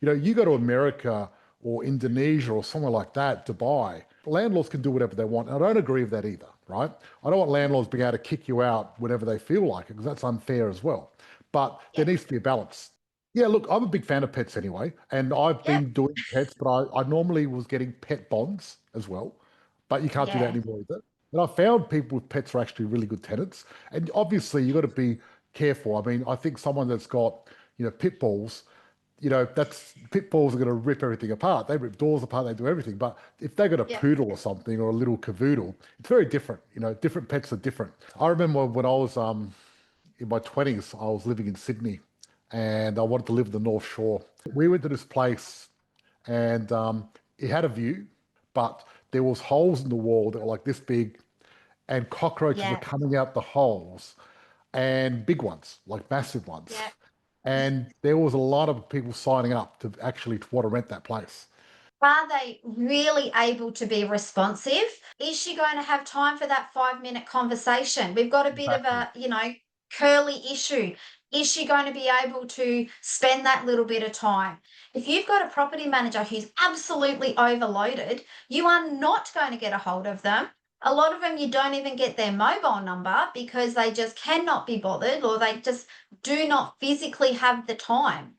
You go to America or Indonesia or somewhere like that, Dubai, landlords can do whatever they want. And I don't agree with that either, right? I don't want landlords being able to kick you out whenever they feel like it, because that's unfair as well. But there Yep. needs to be a balance. Yeah, look, I'm a big fan of pets anyway, and I've Yep. been doing pets, but I normally was getting pet bonds as well, but you can't do that Yeah. anymore either. And I found people with pets are actually really good tenants. And obviously, you've got to be careful. I mean, I think someone that's got, pit bulls, that's pit bulls are going to rip everything apart. They rip doors apart, they do everything. But if they got a Yep. poodle or something or a little cavoodle, it's very different. Different pets are different. I remember when I was in my 20s, I was living in Sydney and I wanted to live in the North Shore. We went to this place and it had a view, but there was holes in the wall that were like this big, and cockroaches were Yeah. coming out the holes, and big ones, like massive ones. Yeah. And there was a lot of people signing up to actually want to rent that place. Are they really able to be responsive? Is she going to have time for that 5 minute conversation? We've got a bit of Exactly. a, curly issue. Is she going to be able to spend that little bit of time? If you've got a property manager who's absolutely overloaded, you are not going to get a hold of them. A lot of them, you don't even get their mobile number because they just cannot be bothered or they just do not physically have the time.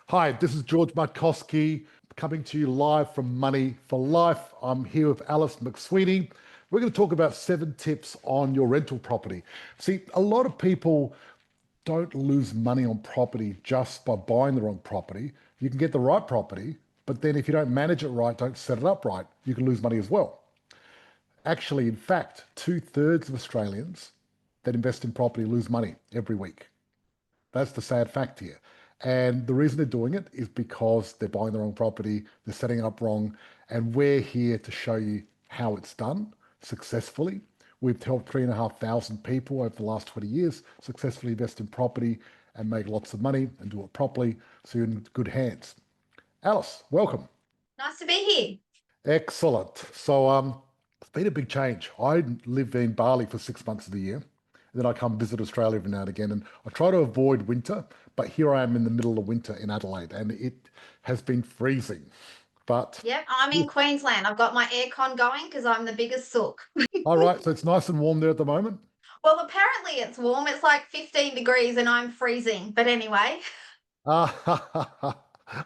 Hi, this is George Markoski coming to you live from Money for Life. I'm here with Alice McSweeny. We're going to talk about 7 tips on your rental property. See, a lot of people don't lose money on property just by buying the wrong property. You can get the right property, but then if you don't manage it right, don't set it up right, you can lose money as well. Actually, in fact, 2/3 of Australians that invest in property lose money every week. That's the sad fact here. And the reason they're doing it is because they're buying the wrong property, they're setting up wrong, and we're here to show you how it's done successfully. We've helped 3,500 people over the last 20 years successfully invest in property and make lots of money and do it properly, so you're in good hands. Alice, welcome. Nice to be here. Excellent. So it's been a big change. I live in Bali for 6 months of the year. And then I come visit Australia every now and again. And I try to avoid winter, but here I am in the middle of winter in Adelaide, and it has been freezing. But Yep, I'm in Queensland. I've got my aircon going because I'm the biggest sook. all right, so it's nice and warm there at the moment. Well, apparently it's warm. It's like 15 degrees and I'm freezing. But anyway, Ah,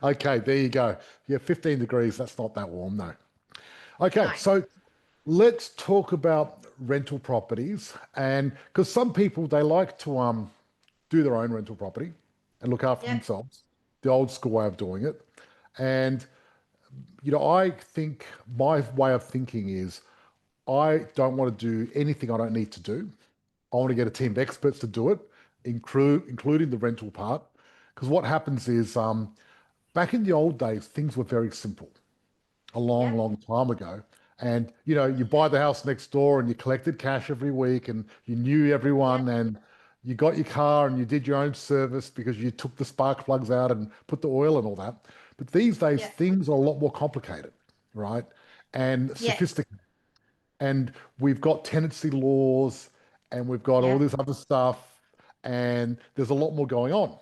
okay, there you go. Yeah, 15 degrees. That's not that warm, no. Okay, no. so let's talk about rental properties, and because some people they like to do their own rental property and look after Yep. themselves, the old school way of doing it. And I think my way of thinking is I don't want to do anything I don't need to do. I want to get a team of experts to do it, including the rental part. Because what happens is back in the old days, things were very simple a long, Yep. long time ago. And you buy the house next door and you collected cash every week and you knew Yep. everyone and you got your car and you did your own service because you took the spark plugs out and put the oil and all that. But these days Yep. things are a lot more complicated, right? And Yep. sophisticated. And we've got tenancy laws and we've got all Yep. this other stuff and there's a lot more going on.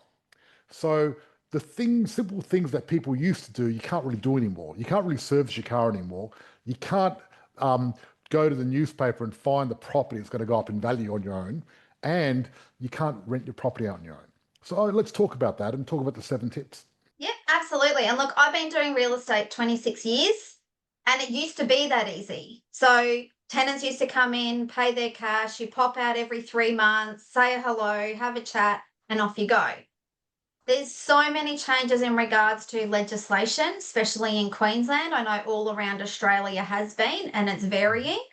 So the things, simple things that people used to do, you can't really do anymore. You can't really service your car anymore. You can't go to the newspaper and find the property that's going to go up in value on your own, and you can't rent your property out on your own. So let's talk about that and talk about the 7 tips. Yep. Absolutely. And look, I've been doing real estate 26 years and it used to be that easy. So tenants used to come in, pay their cash, you pop out every 3 months, say hello, have a chat, and off you go. There's so many changes in regards to legislation, especially in Queensland. I know all around Australia has been, and it's varying.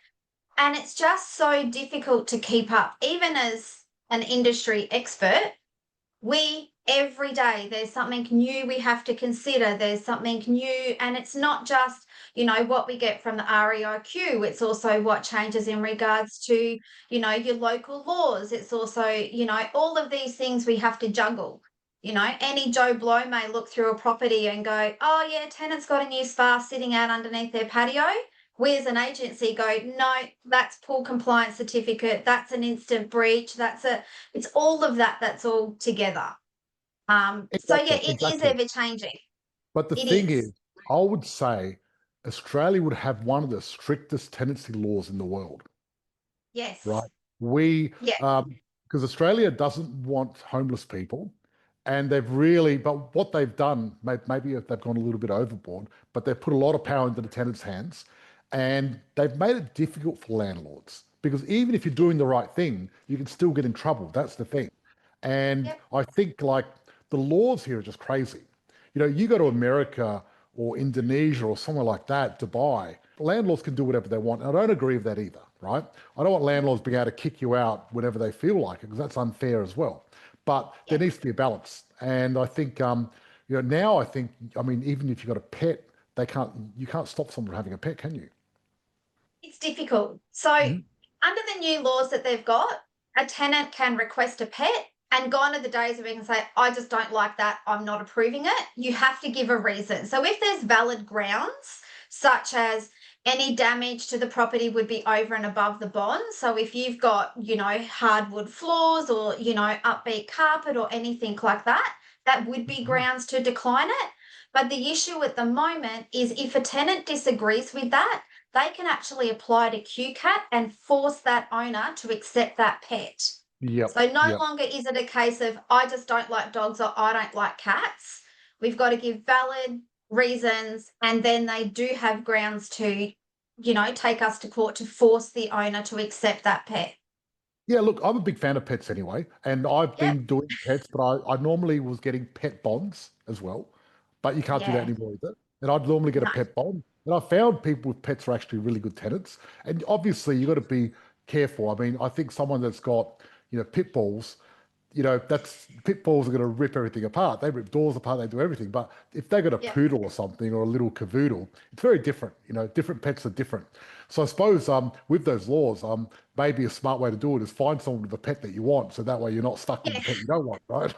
And it's just so difficult to keep up. Even as an industry expert, we every day there's something new we have to consider. There's something new, and it's not just, what we get from the REIQ, it's also what changes in regards to, your local laws. It's also, all of these things we have to juggle. Any Joe Blow may look through a property and go, oh, yeah, tenant's got a new spa sitting out underneath their patio. We as an agency go, no, that's poor compliance certificate. That's an instant breach. It's all of that. That's all together. So yeah, Exactly, it is exactly. ever changing. But the It thing is, is. I would say Australia would have one of the strictest tenancy laws in the world, Yes. right? We, Yeah. because Australia doesn't want homeless people, and they've really, but what they've done, maybe if they've gone a little bit overboard, but they've put a lot of power into the tenants' hands, and they've made it difficult for landlords because even if you're doing the right thing, you can still get in trouble. That's the thing. And Yep. I think like the laws here are just crazy. You know, you go to Yep. America or Indonesia or somewhere like that, Dubai, landlords can do whatever they want. And I don't agree with that either, right? I don't want landlords being able to kick you out whenever they feel like it because that's unfair as well. But there Yep. needs to be a balance. And I think, you know, now I think, I mean, even if you've got a pet, you can't stop someone from having a pet, can you? It's difficult. So, Mhm. under the new laws that they've got, a tenant can request a pet, and gone are the days where we can say, I just don't like that, I'm not approving it. You have to give a reason. So, if there's valid grounds, such as any damage to the property would be over and above the bond. So, if you've got, hardwood floors or, upbeat carpet or anything like that, that would be Mhm. grounds to decline it. But the issue at the moment is if a tenant disagrees with that, they can actually apply to QCAT and force that owner to accept that pet. Yep, So no yep. longer is it a case of I just don't like dogs or I don't like cats. We've got to give valid reasons, and then they do have grounds to, take us to court to force the owner to accept that pet. Yeah, look, I'm a big fan of pets anyway, and I've Yep. been doing pets, but I normally was getting pet bonds as well, but you can't do that Yeah. anymore either. And I'd normally get a No. pet bond, and I found people with pets are actually really good tenants. And obviously, you've got to be careful. I mean, I think someone that's got, pit bulls, that's pit bulls are going to rip everything apart. They rip doors apart, they do everything. But if they got a Yep. poodle or something or a little cavoodle, it's very different. Different pets are different. So I suppose with those laws, maybe a smart way to do it is find someone with a pet that you want, so that way you're not stuck with the Yeah. pet you don't want, right?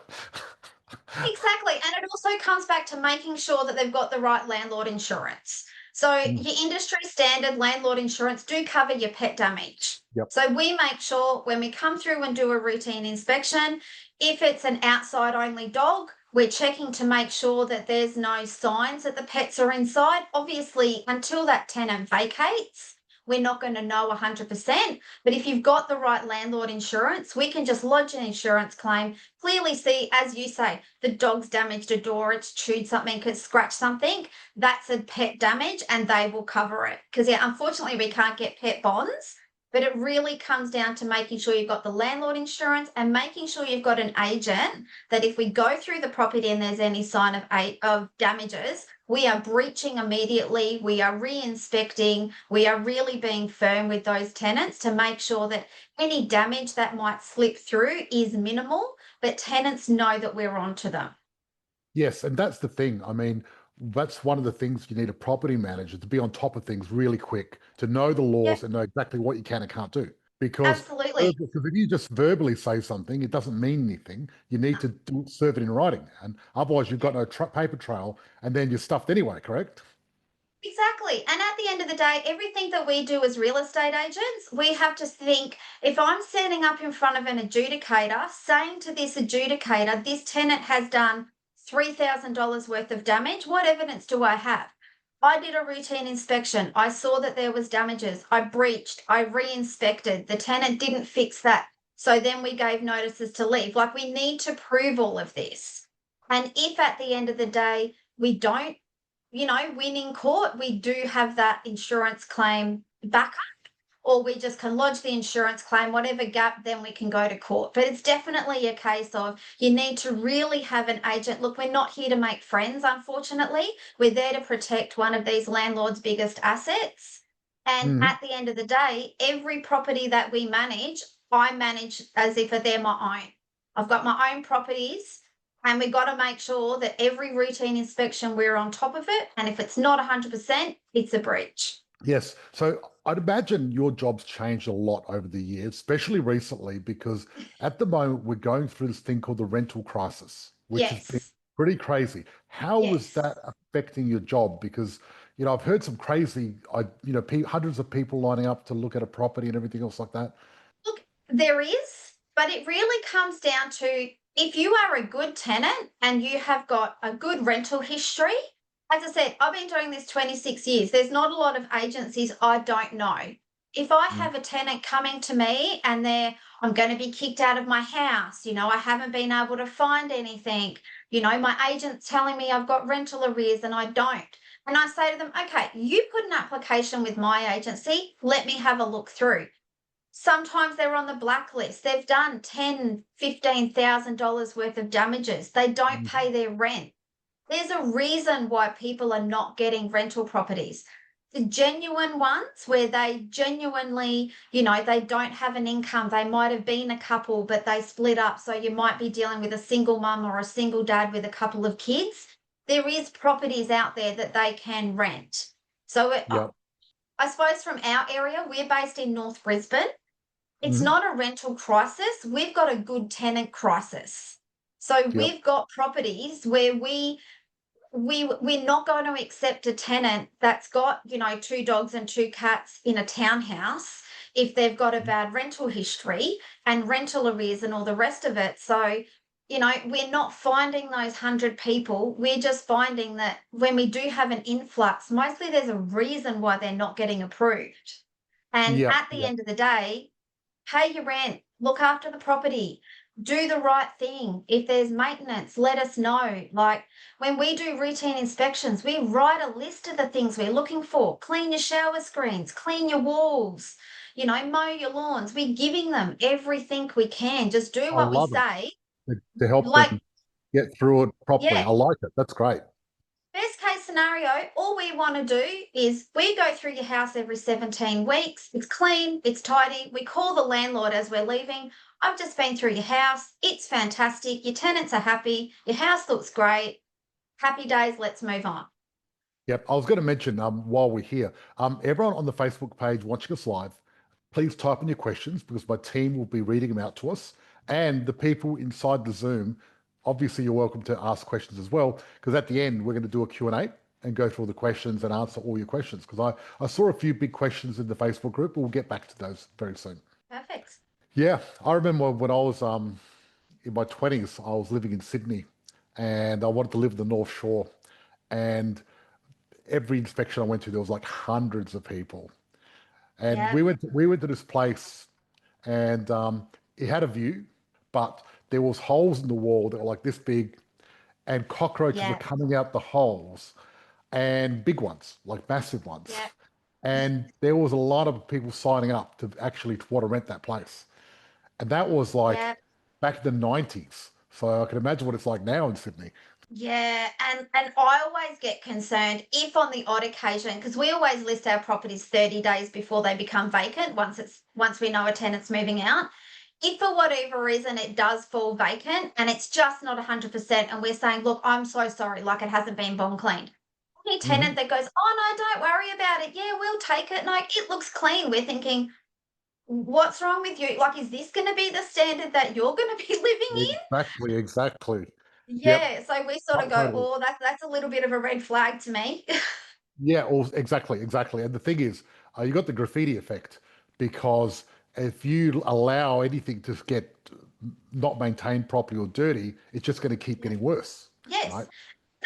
Exactly. And it also comes back to making sure that they've got the right landlord insurance. So Mm, your industry standard landlord insurance do cover your pet damage. yep. So we make sure when we come through and do a routine inspection, if it's an outside only dog, we're checking to make sure that there's no signs that the pets are inside. Obviously, until that tenant vacates, we're not going to know 100%. But if you've got the right landlord insurance, we can just lodge an insurance claim, clearly see, as you say, the dog's damaged a door, it's chewed something, it's scratched something. That's a pet damage and they will cover it. Because, yeah, unfortunately, we can't get pet bonds. But it really comes down to making sure you've got the landlord insurance and making sure you've got an agent that if we go through the property and there's any sign of damages, we are breaching immediately, we are re-inspecting, we are really being firm with those tenants to make sure that any damage that might slip through is minimal, but tenants know that we're on to them. Yes, and that's the thing. I mean, that's one of the things you need a property manager to be on top of things really quick, to know the Yep, laws and know exactly what you can and can't do. absolutely. Because if you just verbally say something, it doesn't mean anything. You need to serve it in writing, and otherwise you've got Yep. no paper trail, and then you're stuffed anyway. Correct? Exactly. And at the end of the day, everything that we do as real estate agents, we have to think if I'm standing up in front of an adjudicator saying to this adjudicator, this tenant has done $3,000 worth of damage, what evidence do I have? I did a routine inspection. I saw that there was damages. I breached. I re-inspected. The tenant didn't fix that. So then we gave notices to leave. Like we need to prove all of this. And if at the end of the day we don't win in court, we do have that insurance claim backup, or we just can lodge the insurance claim, whatever gap, then we can go to court. But it's definitely a case of you need to really have an agent. Look, we're not here to make friends, unfortunately. We're there to protect one of these landlords' biggest assets. And Mhm. at the end of the day, every property that we manage, I manage as if they're my own. I've got my own properties and we've got to make sure that every routine inspection we're on top of it. And if it's not 100%, it's a breach. Yes. So I'd imagine your job's changed a lot over the years, especially recently, because at the moment we're going through this thing called the rental crisis, which has been Yes. pretty crazy. How was Yes. that affecting your job? Because, I've heard some crazy, hundreds of people lining up to look at a property and everything else like that. Look, there is, but it really comes down to If you are a good tenant and you have got a good rental history, as I said, I've been doing this 26 years. There's not a lot of agencies I don't know. If I Mm. have a tenant coming to me and I'm going to be kicked out of my house, I haven't been able to find anything, my agent's telling me I've got rental arrears and I don't. And I say to them, okay, you put an application with my agency, let me have a look through. Sometimes they're on the blacklist. They've done $10,000, $15,000 worth of damages. They don't Mm. pay their rent. There's a reason why people are not getting rental properties. The genuine ones where they genuinely, they don't have an income. They might have been a couple, but they split up. So you might be dealing with a single mum or a single dad with a couple of kids. There is properties out there that they can rent. So Yep. I suppose from our area, we're based in North Brisbane. It's Mhm. not a rental crisis. We've got a good tenant crisis. So Yep. we've got properties where we're not going to accept a tenant that's got, two dogs and two cats in a townhouse if they've got a bad rental history and rental arrears and all the rest of it. So, we're not finding those 100 people. We're just finding that when we do have an influx, mostly there's a reason why they're not getting approved. And Yep. at the Yep. end of the day, pay your rent, look after the property, do the right thing. If there's maintenance, let us know. Like when we do routine inspections, we write a list of the things we're looking for. Clean your shower screens, clean your walls, mow your lawns. We're giving them everything we can. Just do I what we love it say. to help Like, them get through it properly. yeah, I like it. That's great. best case scenario, all we want to do is we go through your house every 17 weeks. It's clean, it's tidy. We call the landlord as we're leaving. I've just been through your house. It's fantastic. Your tenants are happy. Your house looks great. Happy days. Let's move on. Yep. I was going to mention while we're here, everyone on the Facebook page watching us live, please type in your questions because my team will be reading them out to us. And the people inside the Zoom, obviously you're welcome to ask questions as well, because at the end we're going to do a Q&A and go through all the questions and answer all your questions. Because I saw a few big questions in the Facebook group, but we'll get back to those very soon. Perfect. Yeah, I remember when I was in my 20s, I was living in Sydney and I wanted to live in the North Shore. And every inspection I went to, there was like hundreds of people. And Yeah. we went to this place and it had a view, but there was holes in the wall that were like this big, and cockroaches were Yeah. coming out the holes, and big ones, like massive ones. Yeah. And there was a lot of people signing up to actually to want to rent that place. And that was like Yeah. back in the 90s. So I can imagine what it's like now in Sydney. Yeah, and I always get concerned if on the odd occasion, because we always list our properties 30 days before they become vacant, once we know a tenant's moving out. If for whatever reason it does fall vacant and it's just not 100%, and we're saying, look, I'm so sorry, like it hasn't been bomb cleaned. Any tenant Mhm. that goes, oh no, don't worry about it. Yeah, we'll take it. Like it looks clean. We're thinking, what's wrong with you? Like, is this going to be the standard that you're going to be living in? Exactly, exactly. Yep, Yeah, so we sort of go, totally. "Oh, that's a little bit of a red flag to me." Yeah, exactly, exactly. And the thing is, you got the graffiti effect because if you allow anything to get not maintained properly or dirty, it's just going to keep Yeah. getting worse, Yes, right?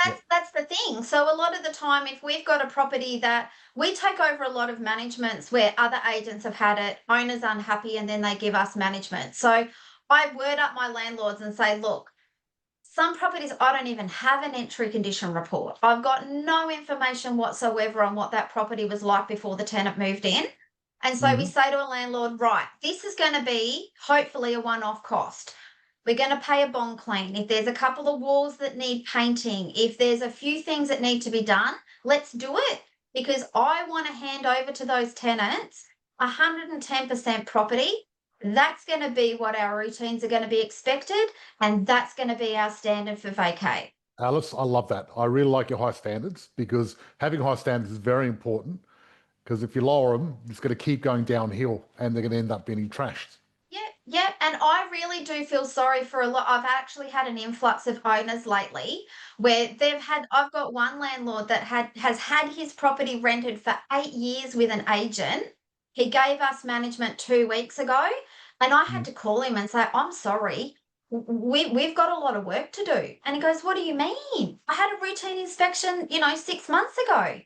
Yeah. that's the thing. So a lot of the time, if we've got a property that we take over a lot of managements where other agents have had it, owners unhappy, and then they give us management. So I word up my landlords and say, "Look, some properties I don't even have an entry condition report. I've got no information whatsoever on what that property was like before the tenant moved in." And so we Hmm. say to a landlord, right, this is going to be hopefully a one off cost. We're going to pay a bond clean. If there's a couple of walls that need painting, if there's a few things that need to be done, let's do it because I want to hand over to those tenants 110% property. That's going to be what our routines are going to be expected, and that's going to be our standard for vacate. Alice, I love that. I really like your high standards because having high standards is very important because if you lower them, it's going to keep going downhill and they're going to end up being trashed. Yeah, yeah, and I really do feel sorry for a lot. I've actually had an influx of owners lately where I've got one landlord that has had his property rented for 8 years with an agent. He gave us management 2 weeks ago, and I had Mm. to call him and say, I'm sorry. we've got a lot of work to do. And he goes, what do you mean? I had a routine inspection, 6 months ago.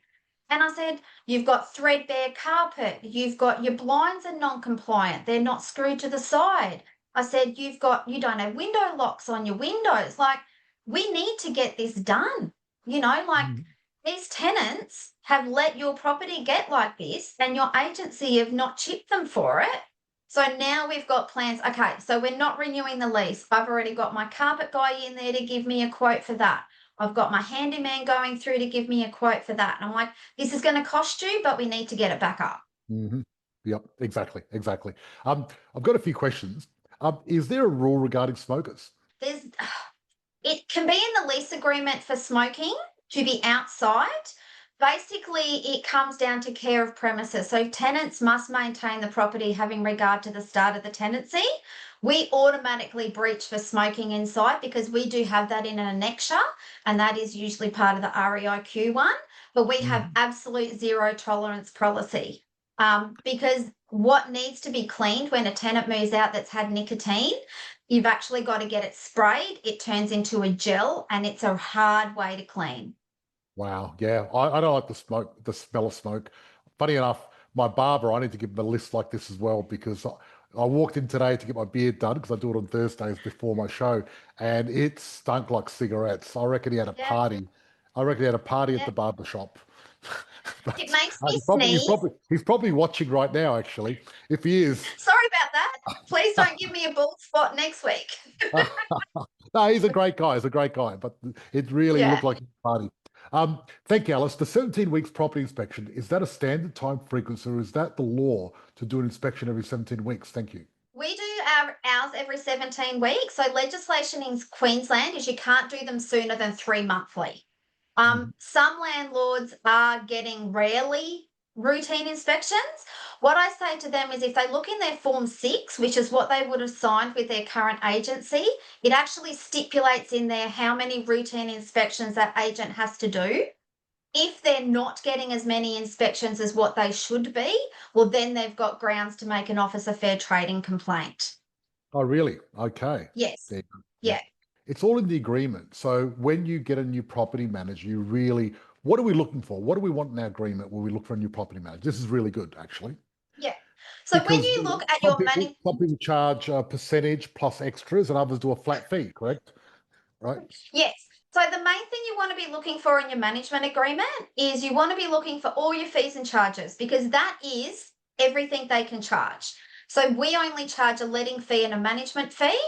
And I said, you've got threadbare carpet. You've got your blinds are non-compliant. They're not screwed to the side. I said, you don't have window locks on your windows. Like, we need to get this done. Like Mhm. these tenants have let your property get like this and your agency have not chipped them for it. So now we've got plans. Okay, so we're not renewing the lease. I've already got my carpet guy in there to give me a quote for that. I've got my handyman going through to give me a quote for that. And I'm like, this is going to cost you, but we need to get it back up. Mhm. Yep, exactly, exactly. I've got a few questions. Is there a rule regarding smokers? There's It can be in the lease agreement for smoking to be outside. Basically, it comes down to care of premises. So tenants must maintain the property having regard to the start of the tenancy. We automatically breach for smoking inside because we do have that in an annexure, and that is usually part of the REIQ one. But we have Mhm. absolute zero tolerance policy, because what needs to be cleaned when a tenant moves out that's had nicotine, you've actually got to get it sprayed. It turns into a gel, and it's a hard way to clean. Wow, yeah, I don't like the smell of smoke. Funny enough, my barber, I need to give him a list like this as well because I walked in today to get my beard done because I do it on Thursdays before my show, and it stunk like cigarettes. I reckon he had a Yeah, party. I reckon he had a party at yeah. the barber shop. It But makes me he's sneeze. probably watching right now, actually. If he is, Sorry about that. Please don't give me a bald spot next week. no, he's a great guy. He's a great guy, but it really Yeah. looked like a party. Thank you, Alice. The 17 weeks property inspection, is that a standard time frequency or is that the law to do an inspection every 17 weeks? Thank you. We do ours every 17 weeks. So legislation in Queensland is you can't do them sooner than 3 monthly. Mhm. Some landlords are getting rarely routine inspections. What I say to them is if they look in their Form 6, which is what they would have signed with their current agency, it actually stipulates in there how many routine inspections that agent has to do. If they're not getting as many inspections as what they should be, well, then they've got grounds to make an Office of Fair Trading complaint. Oh, really? Okay. Yes. There. Yeah. Yeah. It's all in the agreement. So when you get a new property manager, what are we looking for? What do we want in our agreement when we look for a new property manager? This is really good, actually. Yeah. So when Because you look at some your people money, some people charge a percentage plus extras, and others do a flat fee. Correct? Right? yes. So the main thing you want to be looking for in your management agreement is you want to be looking for all your fees and charges because that is everything they can charge. So we only charge a letting fee and a management fee.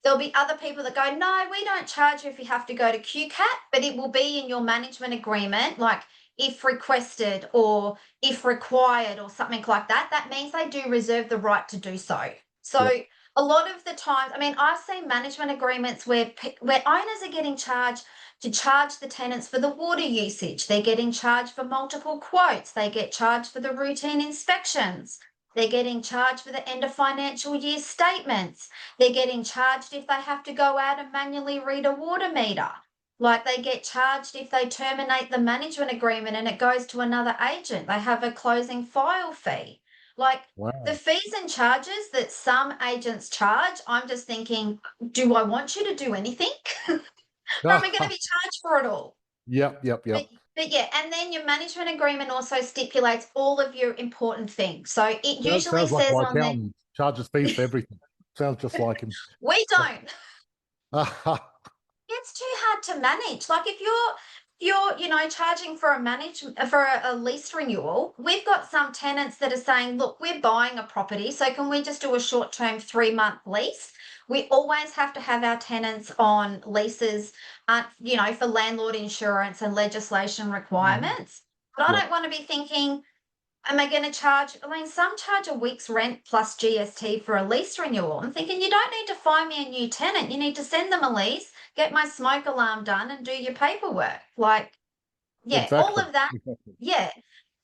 There'll be other people that go, no, we don't charge you if you have to go to QCAT, but it will be in your management agreement, like if requested or if required or something like that. That means they do reserve the right to do so. So Yep. a lot of the times, I mean, I've seen management agreements where owners are getting charged to charge the tenants for the water usage. They're getting charged for multiple quotes. They get charged for the routine inspections. They're getting charged for the end of financial year statements. They're getting charged if they have to go out and manually read a water meter. Like they get charged if they terminate the management agreement and it goes to another agent. They have a closing file fee. Like the Wow. fees and charges that some agents charge, I'm just thinking, do I want you to do anything? Or am I going to be charged for it all? Yep. Yep. But Yep. but yeah, and then your management agreement also stipulates all of your important things. So it usually Sounds like says my on there, accountant charges fees for everything. Sounds just like him. we don't. Yep. It's too hard to manage. Like if you're charging for a lease renewal, we've got some tenants that are saying, look, we're buying a property, so can we just do a short-term 3-month lease? We always have to have our tenants on leases, for landlord insurance and legislation Mhm. requirements. But I Yep. don't want to be thinking, am I going to charge? I mean, some charge a week's rent plus GST for a lease renewal. I'm thinking you don't need to find me a new tenant. You need to send them a lease, get my smoke alarm done, and do your paperwork. Like, yeah, all Exactly. of that. Exactly. Yeah.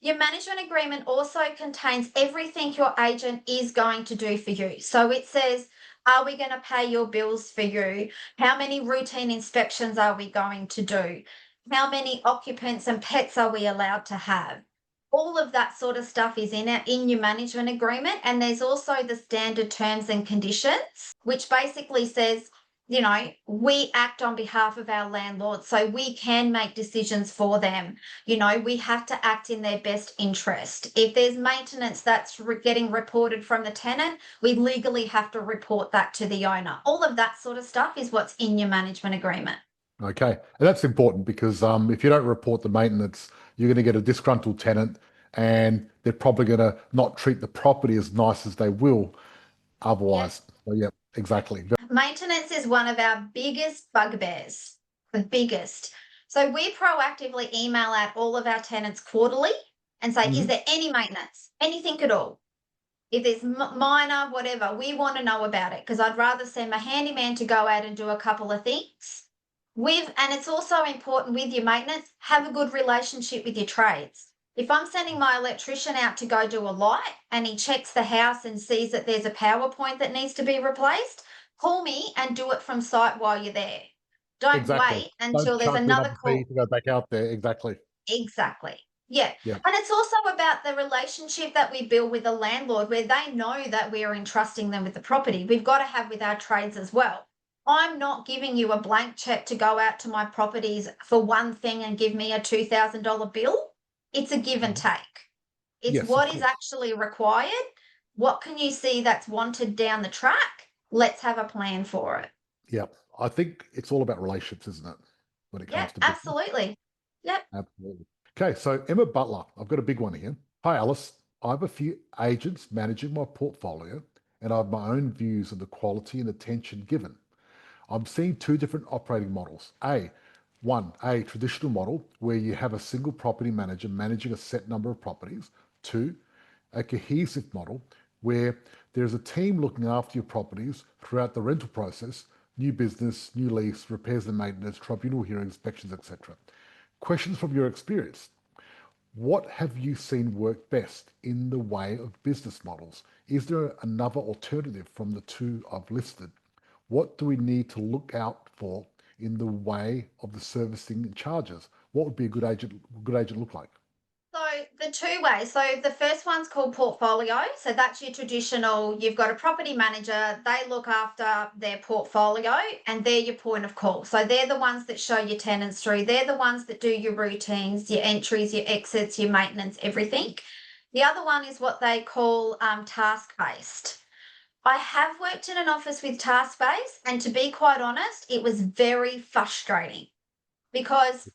Your management agreement also contains everything your agent is going to do for you. So it says, are we going to pay your bills for you? How many routine inspections are we going to do? How many occupants and pets are we allowed to have? All of that sort of stuff is in your management agreement. And there's also the standard terms and conditions, which basically says we act on behalf of our landlords, so we can make decisions for them. We have to act in their best interest. If there's maintenance that's getting reported from the tenant, we legally have to report that to the owner. All of that sort of stuff is what's in your management agreement. Okay. And that's important because if you don't report the maintenance, you're going to get a disgruntled tenant and they're probably going to not treat the property as nice as they will Yeah. otherwise. So, yeah, exactly. Maintenance is one of our biggest bugbears, the biggest. So we proactively email out all of our tenants quarterly and say, is Mhm. there any maintenance, anything at all? If there's minor, whatever, we want to know about it because I'd rather send my handyman to go out and do a couple of things. And it's also important with your maintenance, have a good relationship with your trades. If I'm sending my electrician out to go do a light and he checks the house and sees that there's a power point that needs to be replaced, call me and do it from site while you're there. Don't Exactly. wait Don't until there's charge me another another fee call. to go back out there. Exactly. Exactly. Yeah. Yeah. And it's also about the relationship that we build with the landlord where they know that we are entrusting them with the property. We've got to have with our trades as well. I'm not giving you a blank check to go out to my properties for one thing and give me a $2,000 bill. It's a give and Mhm. take. It's Yes, of what is course. actually required. What can you see that's wanted down the track? Let's have a plan for it. Yeah. I think it's all about relationships, isn't it? When it Yep, comes to business. absolutely. Yep. Absolutely. Okay, so Emma Butler, I've got a big one here. Hi, Alice. I have a few agents managing my portfolio, and I have my own views on the quality and attention given. I'm seeing two different operating models. A traditional model where you have a single property manager managing a set number of properties. Two, a cohesive model where there's a team looking after your properties throughout the rental process, new business, new lease, repairs and maintenance, tribunal hearing, inspections, etc. Questions from your experience. What have you seen work best in the way of business models? Is there another alternative from the two I've listed? What do we need to look out for in the way of the servicing and charges? What would be a good agent look like? So the two ways. So the first one's called portfolio. So that's your traditional, you've got a property manager, they look after their portfolio and they're your point of call. So they're the ones that show your tenants through. They're the ones that do your routines, your entries, your exits, your maintenance, everything. The other one is what they call task-based. I have worked in an office with task-based, and to be quite honest, it was very frustrating because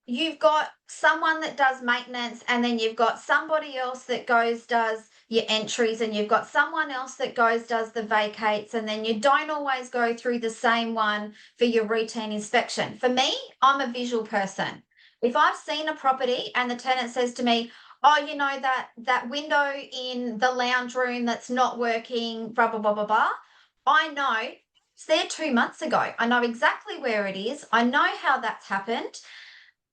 you've got someone that does maintenance and then you've got somebody else that goes does your entries and you've got someone else that goes does the vacates and then you don't always go through the same one for your routine inspection. For me, I'm a visual person. If I've seen a property and the tenant says to me, oh, that window in the lounge room that's not working, blah blah blah blah blah, I know it's there 2 months ago. I know exactly where it is. I know how that's happened.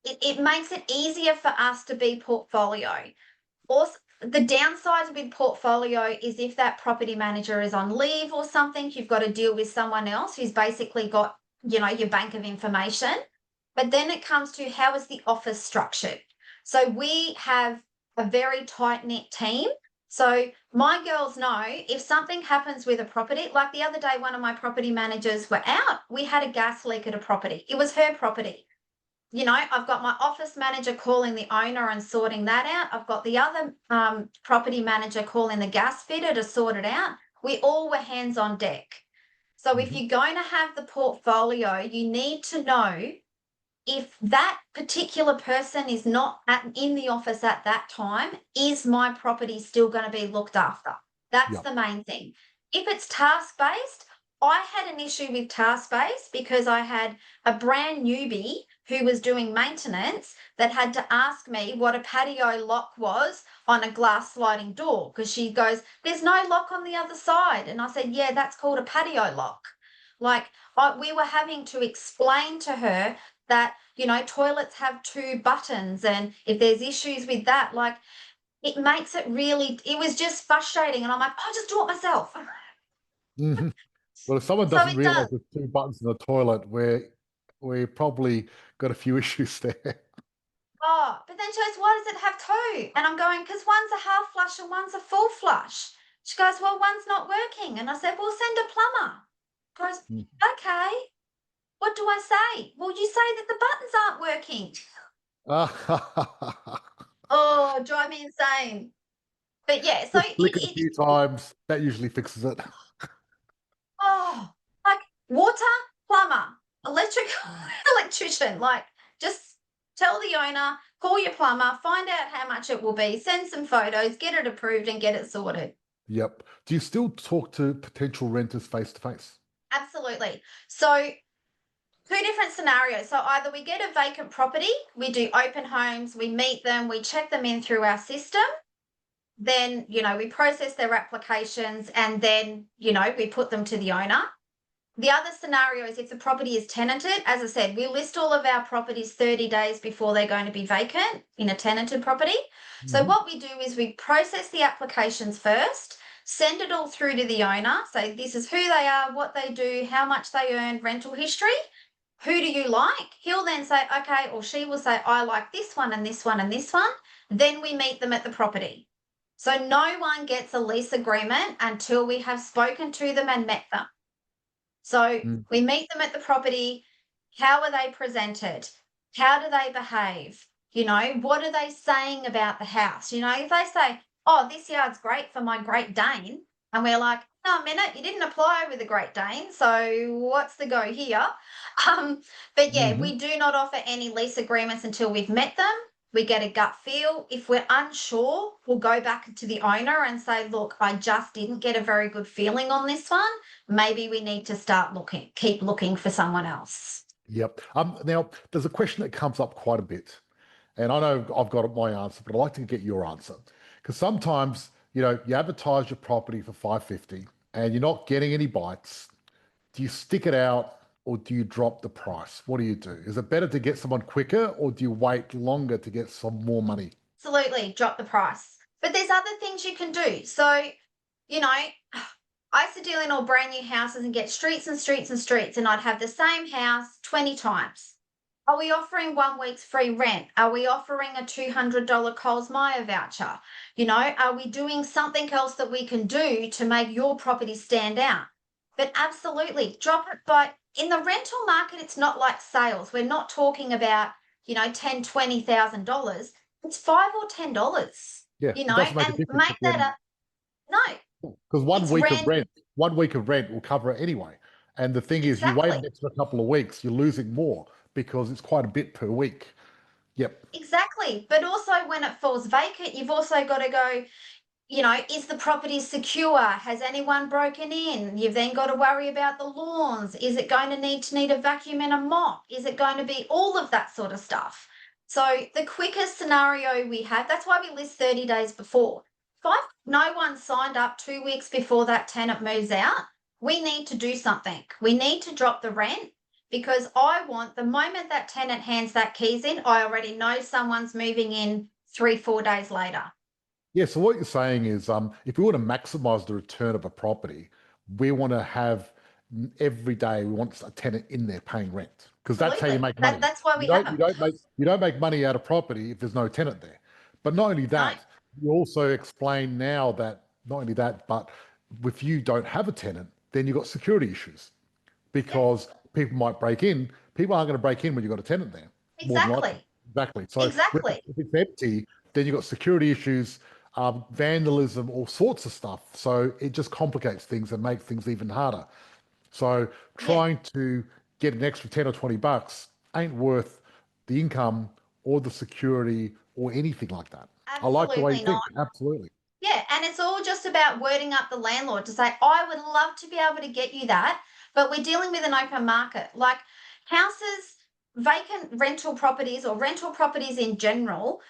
It makes it easier for us to be portfolio. Also, the downside with portfolio is if that property manager is on leave or something, you've got to deal with someone else who's basically got, your bank of information. But then it comes to how is the office structured? So we have a very tight knit team. So my girls know if something happens with a property, like the other day, one of my property managers were out, we had a gas leak at a property. It was her property. I've got my office manager calling the owner and sorting that out. I've got the other property manager calling the gas fitter to sort it out. We all were hands on deck. So if Mhm. you're going to have the portfolio, you need to know if that particular person is not in the office at that time, is my property still going to be looked after? That's Yeah. the main thing. If it's task based, I had an issue with task based because I had a brand newbie who was doing maintenance that had to ask me what a patio lock was on a glass sliding door because she goes, there's no lock on the other side. And I said, yeah, that's called a patio lock. Like, we were having to explain to her that toilets have two buttons and if there's issues with that, like, it was just frustrating and I'm like, I'll just do it myself. Mhm. Well, if someone So doesn't it realize does. there's two buttons in the toilet, we probably got a few issues there. Oh, but then she goes, why does it have two? And I'm going, because one's a half flush and one's a full flush. She goes, well, one's not working. And I said, well, send a plumber. I goes, Mm. okay, what do I say? Well, you say that the buttons aren't working. Oh, drive me insane. But yeah, so Just flick it a few times. That usually fixes it. oh, like water, plumber, electric, electrician, like just tell the owner, call your plumber, find out how much it will be, send some photos, get it approved and get it sorted. Yep. Do you still talk to potential renters face to face? Absolutely. So two different scenarios. So either we get a vacant property, we do open homes, we meet them, we check them in through our system. Then, we process their applications and then, we put them to the owner. The other scenario is if the property is tenanted. As I said, we list all of our properties 30 days before they're going to be vacant in a tenanted property. So Mhm. what we do is we process the applications first, send it all through to the owner. So this is who they are, what they do, how much they earn, rental history. Who do you like? He'll then say, okay, or she will say, I like this one and this one and this one. Then we meet them at the property. So no one gets a lease agreement until we have spoken to them and met them. So Mm. we meet them at the property. How are they presented? How do they behave? What are they saying about the house? If they say, oh, this yard's great for my Great Dane, and we're like, no, a minute, you didn't apply with a Great Dane, so what's the go here? But yeah, Mhm. we do not offer any lease agreements until we've met them. We get a gut feel. If we're unsure, we'll go back to the owner and say, look, I just didn't get a very good feeling on this one. Maybe we need to start looking, keep looking for someone else. Yep. Now, there's a question that comes up quite a bit, and I know I've got my answer, but I'd like to get your answer because sometimes you advertise your property for 550 and you're not getting any bites. Do you stick it out or do you drop the price? What do you do? Is it better to get someone quicker or do you wait longer to get some more money? Absolutely, drop the price. But there's other things you can do. So, you know, I used to deal in all brand new houses and get streets and streets and streets, and I'd have the same house 20 times. Are we offering 1 week's free rent? Are we offering a $200 Coles Myer voucher? Are we doing something else that we can do to make your property stand out? But absolutely, drop it. But in the rental market, it's not like sales. We're not talking about, 10, $20,000. It's $5 or $10, Yeah, it doesn't make a and difference make at the that end up. No, because it's rent. 1 week of rent will cover it anyway. And the thing is, you wait Exactly. an extra couple of weeks, you're losing more because it's quite a bit per week. Yep. Exactly. But also when it falls vacant, you've also got to go, is the property secure? Has anyone broken in? You've then got to worry about the lawns. Is it going to need a vacuum and a mop? Is it going to be all of that sort of stuff? So the quickest scenario we have, that's why we list 30 days before. If no one signed up 2 weeks before that tenant moves out, we need to do something. We need to drop the rent because I want the moment that tenant hands that keys in, I already know someone's moving in 3, 4 days later. Yeah, so what you're saying is, if we want to maximize the return of a property, we want to have every day we want a tenant in there paying rent because that's how you Absolutely. make money. That's why You we have don't you them. don't make you don't make money out of property if there's no tenant there. But not only No, that, you also explain now that not only that, but if you don't have a tenant, then you've got security issues yep, because people might break in. People aren't going to break in when you've got a tenant there, more than likely. exactly. Exactly. So Exactly. if it's empty, then you've got security issues, vandalism, all sorts of stuff. So it just complicates things and makes things even harder. So Yep, trying to get an extra 10 or 20 bucks ain't worth the income or the security or anything like that. I like the way you absolutely not. think. Absolutely. Yeah, and it's all just about wording up the landlord to say, I would love to be able to get you that, but we're dealing with an open market. Like houses, vacant rental properties or rental properties in general,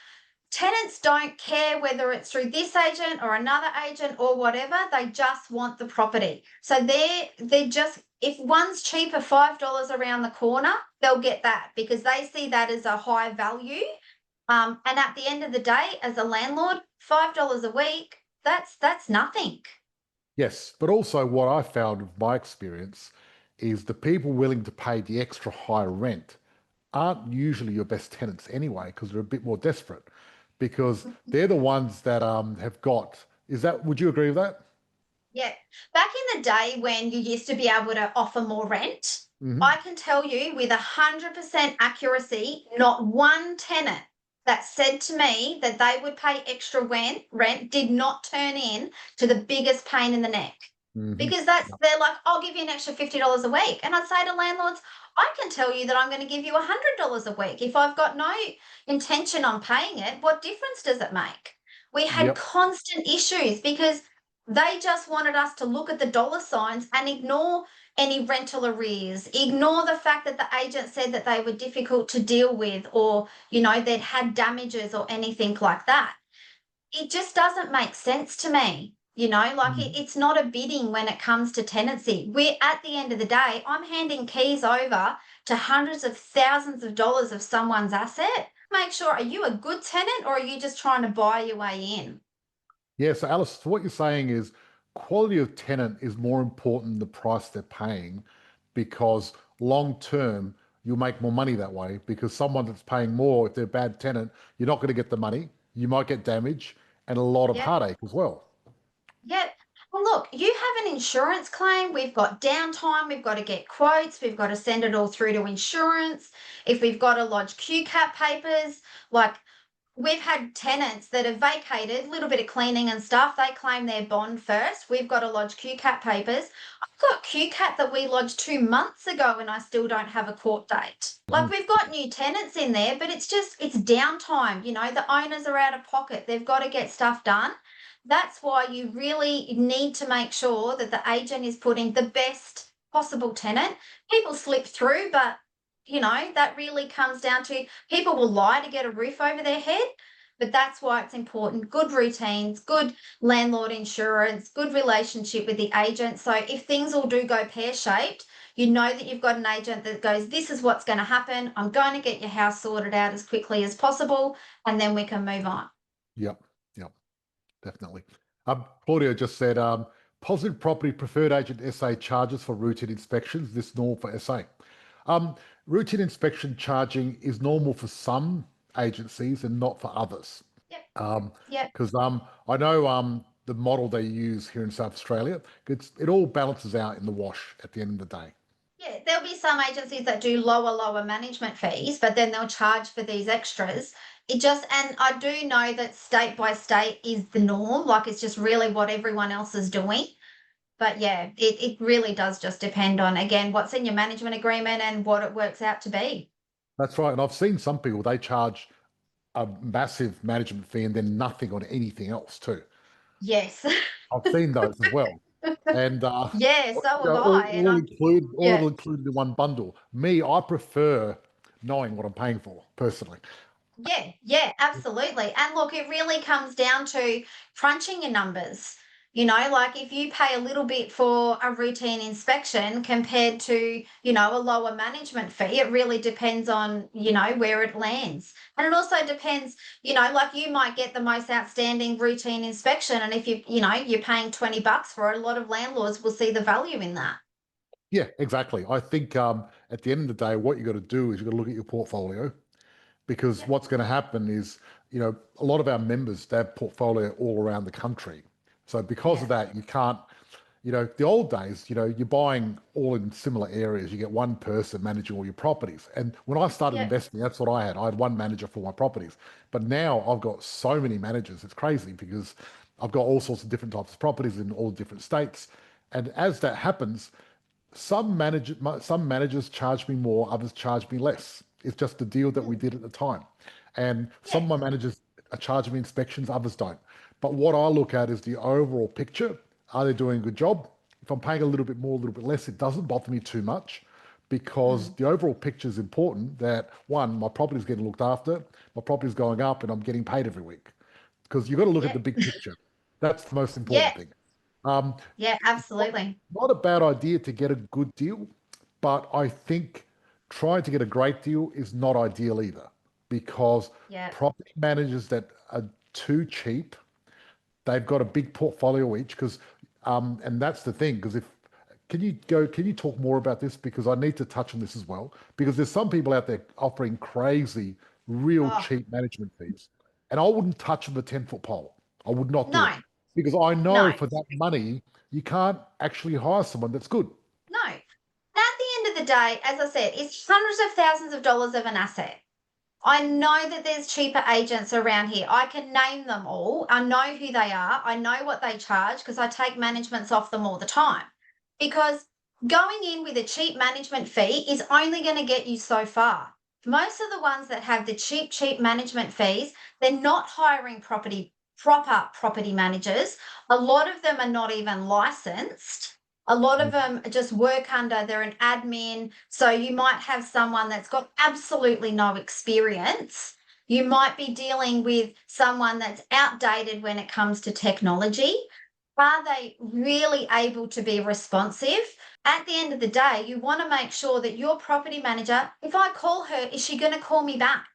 tenants don't care whether it's through this agent or another agent or whatever, they just want the property. So they're just, if one's cheaper $5 around the corner, they'll get that because they see that as a high value. And at the end of the day, as a landlord, $5 a week, that's nothing. Yes, but also what I found with my experience is the people willing to pay the extra high rent aren't usually your best tenants anyway, because they're a bit more desperate, because they're the ones that have got. Is that? Would you agree with that? Yeah. Back in the day when you used to be able to offer more rent, Hmm. I can tell you with 100% accuracy, not one tenant that said to me that they would pay extra rent did not turn in to the biggest pain in the neck. Hmm. Because they're like, I'll give you an extra $50 a week. And I'd say to landlords, I can tell you that I'm going to give you $100 a week. If I've got no intention on paying it, what difference does it make? We had Yep. constant issues because they just wanted us to look at the dollar signs and ignore any rental arrears, ignore the fact that the agent said that they were difficult to deal with or, they'd had damages or anything like that. It just doesn't make sense to me. Like Mhm. it's not a bidding when it comes to tenancy. We're at the end of the day, I'm handing keys over to hundreds of thousands of dollars of someone's asset. Make sure, are you a good tenant or are you just trying to buy your way in? Yeah, so Alice, so what you're saying is quality of tenant is more important than the price they're paying because long term, you'll make more money that way because someone that's paying more, if they're a bad tenant, you're not going to get the money. You might get damage and a lot of Yep. heartache as well. Yep. Well, look, you have an insurance claim. We've got downtime. We've got to get quotes. We've got to send it all through to insurance. If we've got to lodge QCAP papers, like we've had tenants that have vacated, a little bit of cleaning and stuff. They claim their bond first. We've got to lodge QCAP papers. I've got QCAP that we lodged 2 months ago and I still don't have a court date. Like Mhm. we've got new tenants in there, but it's downtime. The owners are out of pocket. They've got to get stuff done. That's why you really need to make sure that the agent is putting the best possible tenant. People slip through, but that really comes down to people will lie to get a roof over their head, but that's why it's important. Good routines, good landlord insurance, good relationship with the agent. So if things all do go pear shaped, you know that you've got an agent that goes, this is what's going to happen. I'm going to get your house sorted out as quickly as possible, and then we can move on. Yep, yep, definitely. Claudia just said, positive property preferred agent SA charges for routine inspections. This normal for SA. Um, Routine inspection charging is normal for some agencies and not for others. Yep. Um, Yep. because I know the model they use here in South Australia, it all balances out in the wash at the end of the day. Yeah, there'll be some agencies that do lower management fees, but then they'll charge for these extras. And I do know that state by state is the norm, like it's just really what everyone else is doing. But yeah, it really does just depend on, again, what's in your management agreement and what it works out to be. That's right. And I've seen some people, they charge a massive management fee and then nothing on anything else too. Yes. I've seen those as well. And Yeah, so have all, I. And I'm, yeah. all included in one bundle. Me, I prefer knowing what I'm paying for personally. Yeah, yeah, absolutely. And look, it really comes down to crunching your numbers. Like if you pay a little bit for a routine inspection compared to, a lower management fee, it really depends on, where it lands. And it also depends, like you might get the most outstanding routine inspection. And if you're paying $20 for it, a lot of landlords will see the value in that. Yeah, exactly. I think at the end of the day, what you got to do is you've got to look at your portfolio because Yep, what's going to happen is, a lot of our members, they have portfolio all around the country. So because of yeah, that, you can't, the old days, you're buying all in similar areas. You get one person managing all your properties. And when I started yep, investing, that's what I had. I had one manager for my properties. But now I've got so many managers. It's crazy because I've got all sorts of different types of properties in all different states. And as that happens, some managers charge me more, others charge me less. It's just the deal that we mm, did at the time. And yeah, some of my managers are charging me inspections, others don't. But what I look at is the overall picture. Are they doing a good job? If I'm paying a little bit more, a little bit less, it doesn't bother me too much because mm, the overall picture is important that one, my property is getting looked after, my property is going up, and I'm getting paid every week. Because you've got to look at yeah, the big picture. That's the most yeah, important thing. Um, yeah, absolutely. Not a bad idea to get a good deal, but I think trying to get a great deal is not ideal either because Yeah. property managers that are too cheap, they've got a big portfolio each because, and that's the thing, because can you talk more about this? Because I need to touch on this as well, because there's some people out there offering crazy, real Oh, cheap management fees, and I wouldn't touch them a 10-foot pole. I would not do no. it. because I know No, for that money, you can't actually hire someone that's good. no. And at the end of the day, as I said, it's hundreds of thousands of dollars of an asset. I know that there's cheaper agents around here. I can name them all. I know who they are. I know what they charge because I take managements off them all the time. Because going in with a cheap management fee is only going to get you so far. Most of the ones that have the cheap management fees, they're not hiring proper property managers. A lot of them are not even licensed. A lot of them just work under, they're an admin. So you might have someone that's got absolutely no experience. You might be dealing with someone that's outdated when it comes to technology. Are they really able to be responsive? At the end of the day, you want to make sure that your property manager, if I call her, is she going to call me back?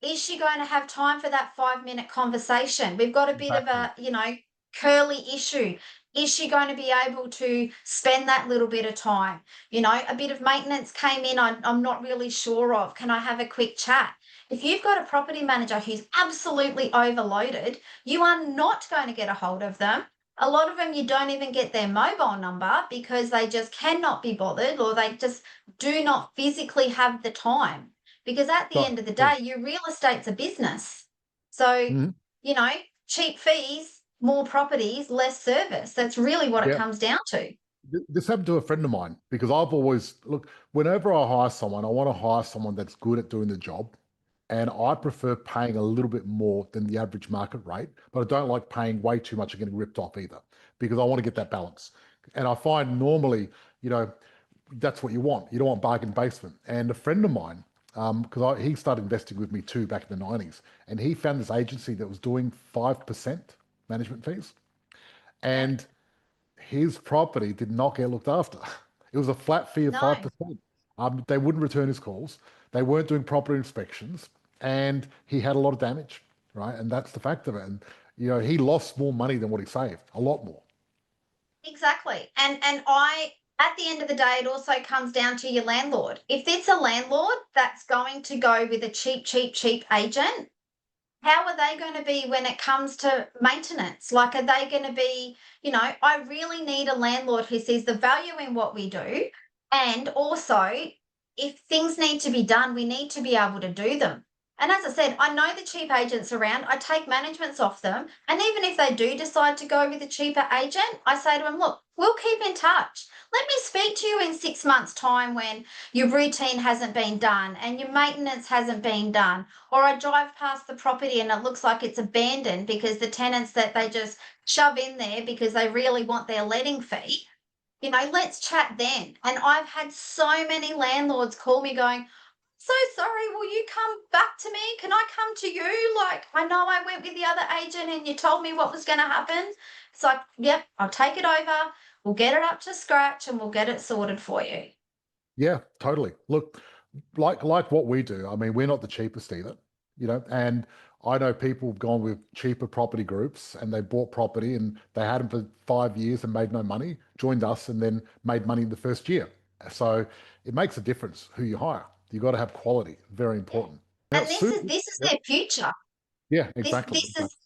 Is she going to have time for that 5 minute conversation? We've got a bit of Exactly. a, curly issue. Is she going to be able to spend that little bit of time? A bit of maintenance came in, I'm not really sure of. Can I have a quick chat? If you've got a property manager who's absolutely overloaded, you are not going to get a hold of them. A lot of them, you don't even get their mobile number because they just cannot be bothered or they just do not physically have the time. Because at the No, end of the true. day, your real estate's a business. So, Mhm. you know, cheap fees, more properties, less service. That's really what it Yeah. comes down to. This happened to a friend of mine because I've always, look, whenever I hire someone, I want to hire someone that's good at doing the job. And I prefer paying a little bit more than the average market rate, but I don't like paying way too much and getting ripped off either because I want to get that balance. And I find normally, you know, that's what you want. You don't want bargain basement. And a friend of mine, because he started investing with me too back in the 90s, and he found this agency that was doing 5% management fees. Yeah. And his property did not get looked after. It was a flat fee of No, 5%. They wouldn't return his calls. They weren't doing proper inspections, and he had a lot of damage, right? And that's the fact of it. And he lost more money than what he saved, a lot more. exactly. And I at the end of the day, it also comes down to your landlord. If it's a landlord that's going to go with a cheap agent, how are they going to be when it comes to maintenance? Like, are they going to be, I really need a landlord who sees the value in what we do. And also, if things need to be done, we need to be able to do them. And as I said, I know the cheap agents around, I take managements off them. And even if they do decide to go with a cheaper agent, I say to them, look, we'll keep in touch. Let me speak to you in 6 months' time when your routine hasn't been done and your maintenance hasn't been done, or I drive past the property and it looks like it's abandoned because the tenants that they just shove in there because they really want their letting fee. Let's chat then. And I've had so many landlords call me going, so sorry, will you come back to me? Can I come to you? Like, I know I went with the other agent and you told me what was going to happen. It's like, yep, I'll take it over. We'll get it up to scratch and we'll get it sorted for you. Yeah, totally. Look, like what we do. I mean, we're not the cheapest either, and I know people have gone with cheaper property groups and they bought property and they had them for 5 years and made no money, joined us and then made money in the first year. So it makes a difference who you hire. You got to have quality, very Yeah. important. Now, And this is Susan, this is yep, their future. yeah, This exactly, this exactly. is,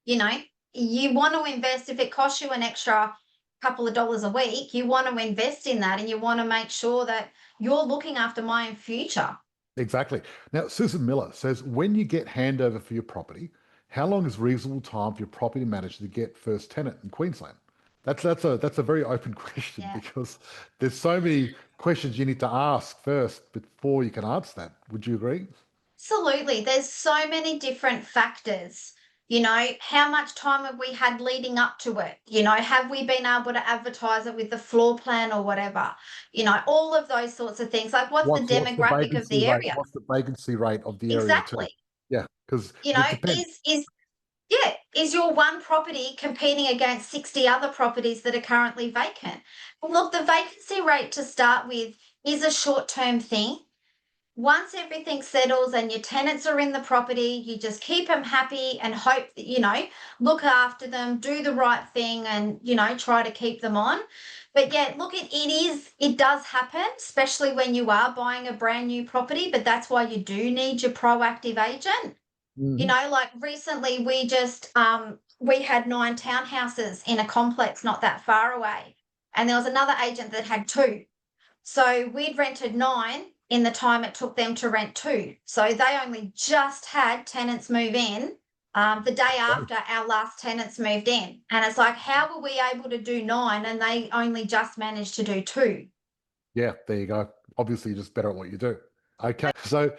you know, you want to invest if it costs you an extra couple of dollars a week, you want to invest in that and you want to make sure that you're looking after my future. Exactly. Now, Susan Miller says, when you get handover for your property, how long is reasonable time for your property manager to get first tenant in Queensland? That's a very open question Yeah. because there's so many questions you need to ask first before you can answer that. Would you agree? Absolutely. There's so many different factors. How much time have we had leading up to it? Have we been able to advertise it with the floor plan or whatever? All of those sorts of things. Like, what's the What's the demographic of vacancy the rate? area? What's the vacancy rate of the area too? Exactly. Yeah, because it depends. Is your one property competing against 60 other properties that are currently vacant? Well, look, the vacancy rate to start with is a short-term thing. Once everything settles and your tenants are in the property, you just keep them happy and hope that, look after them, do the right thing and, try to keep them on. But yeah, look, it does happen, especially when you are buying a brand new property, but that's why you do need your proactive agent. Mhm. Like recently we just we had 9 townhouses in a complex not that far away, and there was another agent that had 2. So we'd rented 9 in the time it took them to rent 2. So they only just had tenants move in the day after our last tenants moved in. And it's like, how were we able to do 9 and they only just managed to do 2? Yeah, there you go. Obviously, you're just better at what you do. Okay, so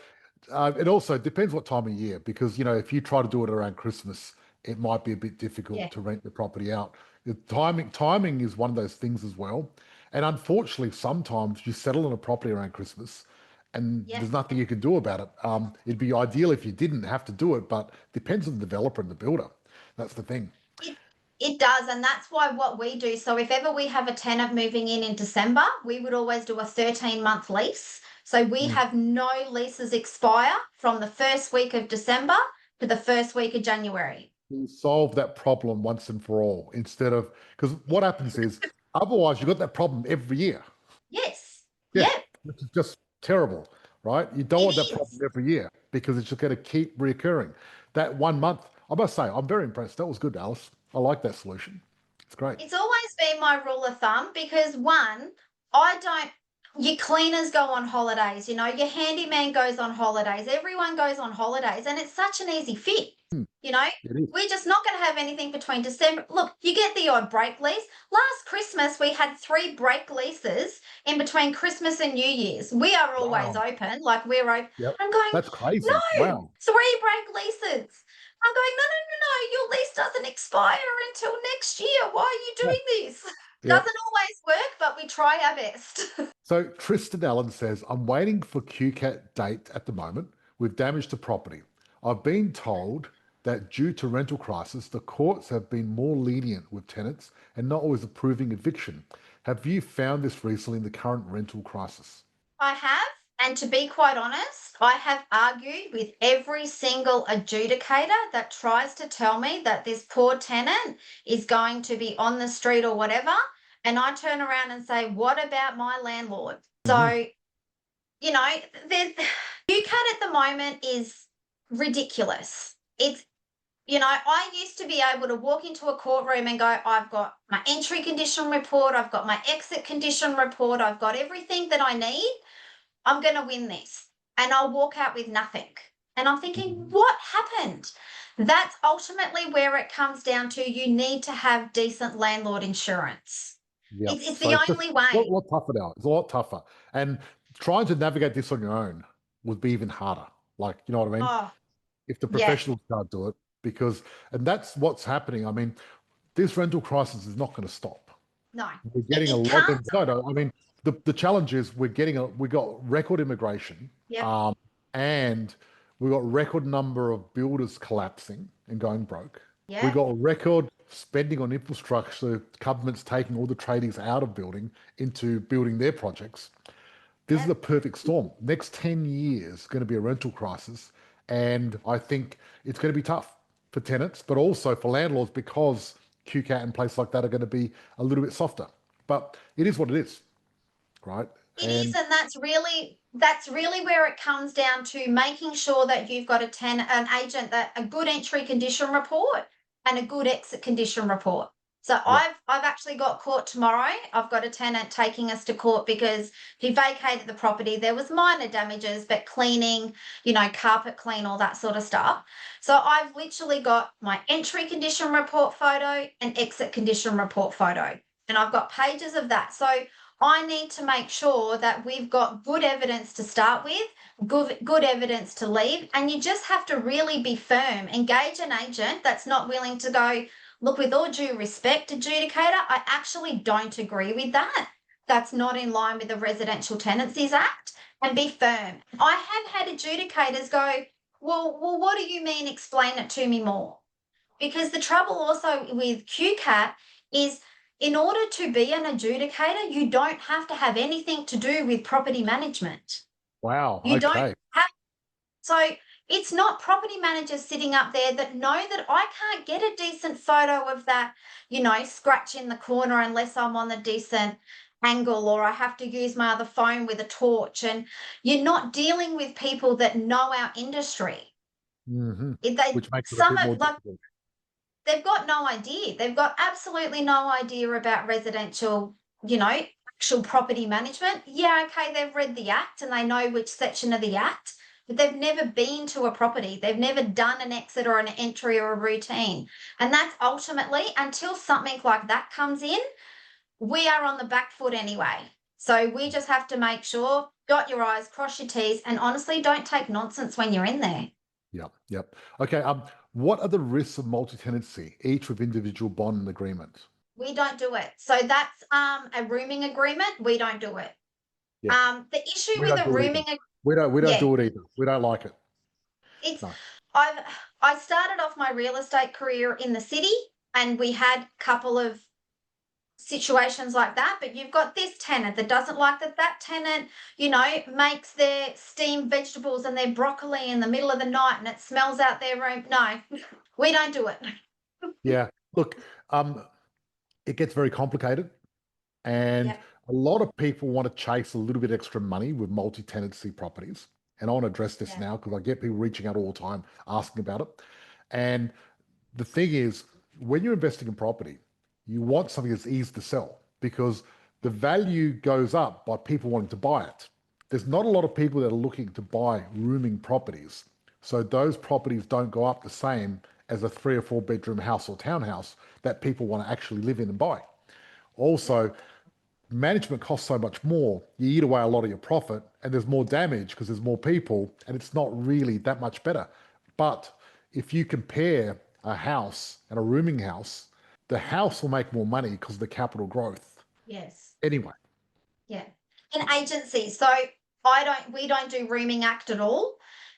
it also depends what time of year, because if you try to do it around Christmas, it might be a bit Yeah. difficult to rent the property out. The timing is one of those things as well. And unfortunately, sometimes you settle on a property around Christmas, and Yeah. there's nothing you can do about it. It'd be ideal if you didn't have to do it, but depends on the developer and the builder. That's the thing. It does, and that's why what we do. So if ever we have a tenant moving in December, we would always do a 13-month lease. So we Mm. have no leases expire from the first week of December to the first week of January. You solve that problem once and for all, instead of, because what happens is otherwise you've got that problem every year. Yes. Yeah, Yep. which is just terrible, right? You don't It want that problem is. every year, because it's just going to keep reoccurring. That 1 month, I must say, I'm very impressed. That was good, Alice. I like that solution. It's great. It's always been my rule of thumb because one, I don't, your cleaners go on holidays, your handyman goes on holidays, everyone goes on holidays, and it's such an easy fit. Hmm, You know, it is. we're just not going to have anything between December. Look, you get the odd break lease. Last Christmas, we had 3 break leases in between Christmas and New Year's. We are always Wow. open, like we're open. Yep. I'm going, That's crazy. no, Wow. 3 break leases. I'm going, no, no, no, no, your lease doesn't expire until next year. Why are you Yeah. doing this? Yep. Doesn't always work, but we try our best. So Tristan Allen says, I'm waiting for QCAT date at the moment with damage to property. I've been told that due to rental crisis, the courts have been more lenient with tenants and not always approving eviction. Have you found this recently in the current rental crisis? I have, and to be quite honest, I have argued with every single adjudicator that tries to tell me that this poor tenant is going to be on the street or whatever. And I turn around and say, what about my landlord? Hmm. So, you know, there's UCAT at the moment is ridiculous. It's I used to be able to walk into a courtroom and go, I've got my entry condition report, I've got my exit condition report, I've got everything that I need. I'm going to win this. And I'll walk out with nothing. And I'm thinking, what happened? That's ultimately where it comes down to. You need to have decent landlord insurance. Yep. It's So the it's just only a lot, way. lot tougher now. It's a lot tougher. And trying to navigate this on your own would be even harder. Like, you know what I mean? Oh, If the yeah, professionals can't do it, and that's what's happening. I mean, this rental crisis is not going to stop. no, We're getting a it lot can't. of, no, no, I mean, the challenge is we got record immigration, Yep, and we got record number of builders collapsing and going broke. We yep, got record spending on infrastructure, governments taking all the tradies out of building into building their projects. This is yep. a perfect storm. Next 10 years is going to be a rental crisis. And I think it's going to be tough for tenants, but also for landlords, because QCAT and places like that are going to be a little bit softer. But it is what it is, right? It is, And and that's really where it comes down to making sure that you've got an agent that a good entry condition report and a good exit condition report. So yeah, I've actually got court tomorrow. I've got a tenant taking us to court because he vacated the property. There was minor damages, but cleaning, carpet clean, all that sort of stuff. So I've literally got my entry condition report photo and exit condition report photo. And I've got pages of that. So I need to make sure that we've got good evidence to start with, good evidence to leave, and you just have to really be firm. Engage an agent that's not willing to go, look, with all due respect, adjudicator, I actually don't agree with that. That's not in line with the Residential Tenancies Act, and be firm. I have had adjudicators go, well, what do you mean? Explain it to me more. Because the trouble also with QCAT is, in order to be an adjudicator, you don't have to have anything to do with property management. wow, You don't okay. have, so it's not property managers sitting up there that know that I can't get a decent photo of that, scratch in the corner unless I'm on the decent angle, or I have to use my other phone with a torch. And you're not dealing with people that know our industry. Hmm. They Which makes it a some bit more of like difficult. they've got no idea. They've got absolutely no idea about residential, you know, actual property management. Yeah, okay, they've read the Act and they know which section of the Act, but they've never been to a property. They've never done an exit or an entry or a routine. And that's ultimately, until something like that comes in, we are on the back foot anyway. So we just have to make sure, dot your I's, cross your T's, and honestly, don't take nonsense when you're in there. Yep, yep. Okay, what are the risks of multi-tenancy, each with individual bond and agreement? We don't do it. So that's a rooming agreement. We don't do it. Yeah, The issue we with don't a do it either. rooming, We don't yeah, do it either. We don't like it. it's No. I've I started off my real estate career in the city, and we had a couple of situations like that. But you've got this tenant that doesn't like that tenant, you know, makes their steamed vegetables and their broccoli in the middle of the night, and it smells out their room. No, we don't do it. Yeah. Look, it gets very complicated, and Yeah, a lot of people want to chase a little bit extra money with multi-tenancy properties. And I want to address this yeah, now because I get people reaching out all the time asking about it. And the thing is, when you're investing in property, you want something that's easy to sell because the value goes up by people wanting to buy it. There's not a lot of people that are looking to buy rooming properties. So those properties don't go up the same as a 3 or 4 bedroom house or townhouse that people want to actually live in and buy. yeah, Also, management costs so much more. You eat away a lot of your profit, and there's more damage because there's more people, and it's not really that much better. But if you compare a house and a rooming house, the house will make more money because of the capital growth. yes. Anyway, Yeah. An agency. So we don't do rooming act at all.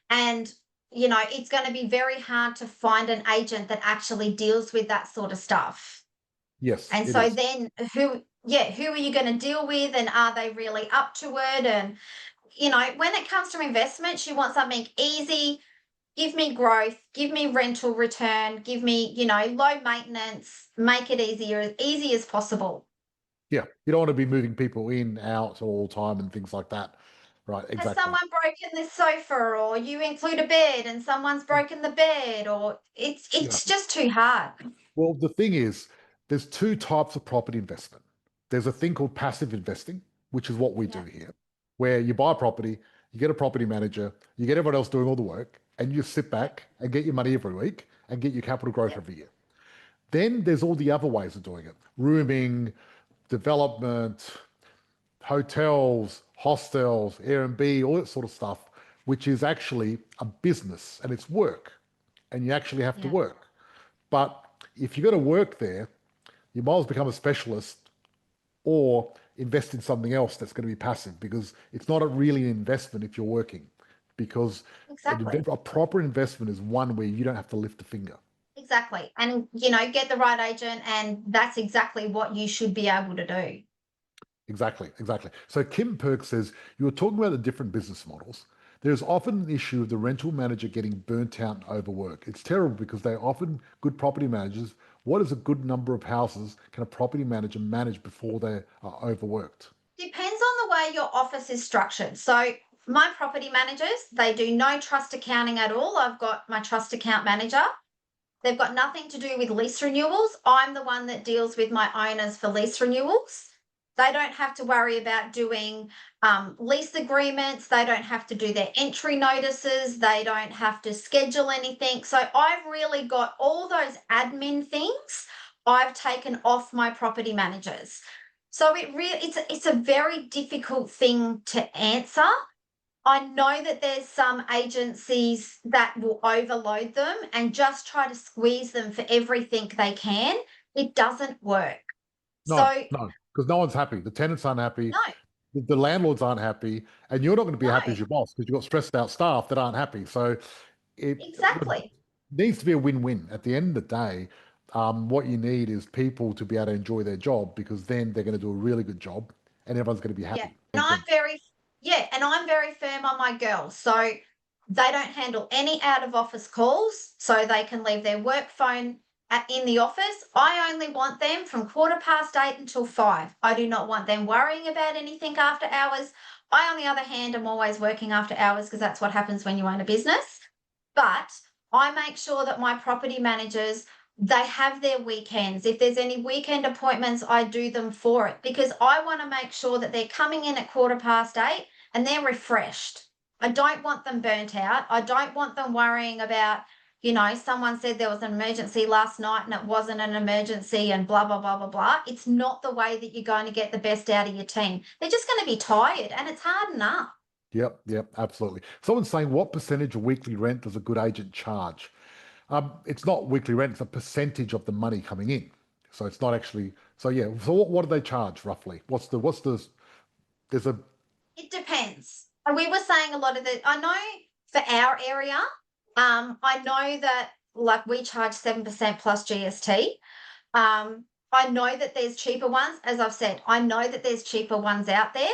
And, you know, it's going to be very hard to find an agent that actually deals with that sort of stuff. yes, And it so is. then who are you going to deal with, and are they really up to it? And, you know, when it comes to investments, you want something easy, give me growth, give me rental return, give me, you know, low maintenance, make it easier, as easy as possible. Yeah, you don't want to be moving people in, out all the time and things like that. Right, Has exactly. someone broken this sofa, or you include a bed and someone's broken the bed, or it's Yeah. it's just too hard. Well, the thing is, there's two types of property investment. There's a thing called passive investing, which is what we do Yeah, here, where you buy a property, you get a property manager, you get everyone else doing all the work, and you sit yep, back and get your money every week and get your capital growth yep, every year. Then there's all the other ways of doing it: rooming, development, hotels, hostels, Airbnb, all that sort of stuff, which is actually a business and it's work, and you actually have to yeah, work. But if you're going to work there, you might as well become a specialist or invest in something else that's going to be passive because it's not a really an investment if you're working. Because exactly, a proper investment is one where you don't have to lift a finger. exactly. And you know, get the right agent, and that's exactly what you should be able to do. Exactly, exactly. So Kim Perk says you were talking about the different business models. There's often an issue of the rental manager getting burnt out and overwork. It's terrible because they're often good property managers. What is a good number of houses can a property manager manage before they are overworked? Depends on the way your office is structured. So my property managers, they do no trust accounting at all. I've got my trust account manager. They've got nothing to do with lease renewals. I'm the one that deals with my owners for lease renewals. They don't have to worry about doing lease agreements. They don't have to do their entry notices. They don't have to schedule anything. So I've really got all those admin things I've taken off my property managers. So it's a very difficult thing to answer. I know that there's some agencies that will overload them and just try to squeeze them for everything they can. It doesn't work. No, So, no, because no one's happy. The tenants aren't happy. no, The landlords aren't happy, and you're not going to be happy no, as your boss because you've got stressed out staff that aren't happy. So it exactly. needs to be a win-win. At the end of the day, what you need is people to be able to enjoy their job because then they're going to do a really good job, and everyone's going to be Yeah. happy. And Win-win. I'm very firm on my girls. So they don't handle any out of office calls, so they can leave their work phone in the office. I only want them from 8:15 until 5. I do not want them worrying about anything after hours. I, on the other hand, am always working after hours because that's what happens when you own a business. But I make sure that my property managers They have their weekends. If there's any weekend appointments, I do them for it because I want to make sure that they're coming in at 8:15 and they're refreshed. I don't want them burnt out. I don't want them worrying about, someone said there was an emergency last night and it wasn't an emergency and blah, blah, blah, blah, blah. It's not the way that you're going to get the best out of your team. They're just going to be tired and it's hard enough. Yep, absolutely. Someone's saying, what percentage of weekly rent does a good agent charge? It's not weekly rent, it's a percentage of the money coming in. So it's not actually, so yeah, so what do they charge roughly? There's a, It depends. And we were saying a lot of the, I know for our area, I know that like we charge 7% plus GST. I know that there's cheaper ones. As I've said, I know that there's cheaper ones out there.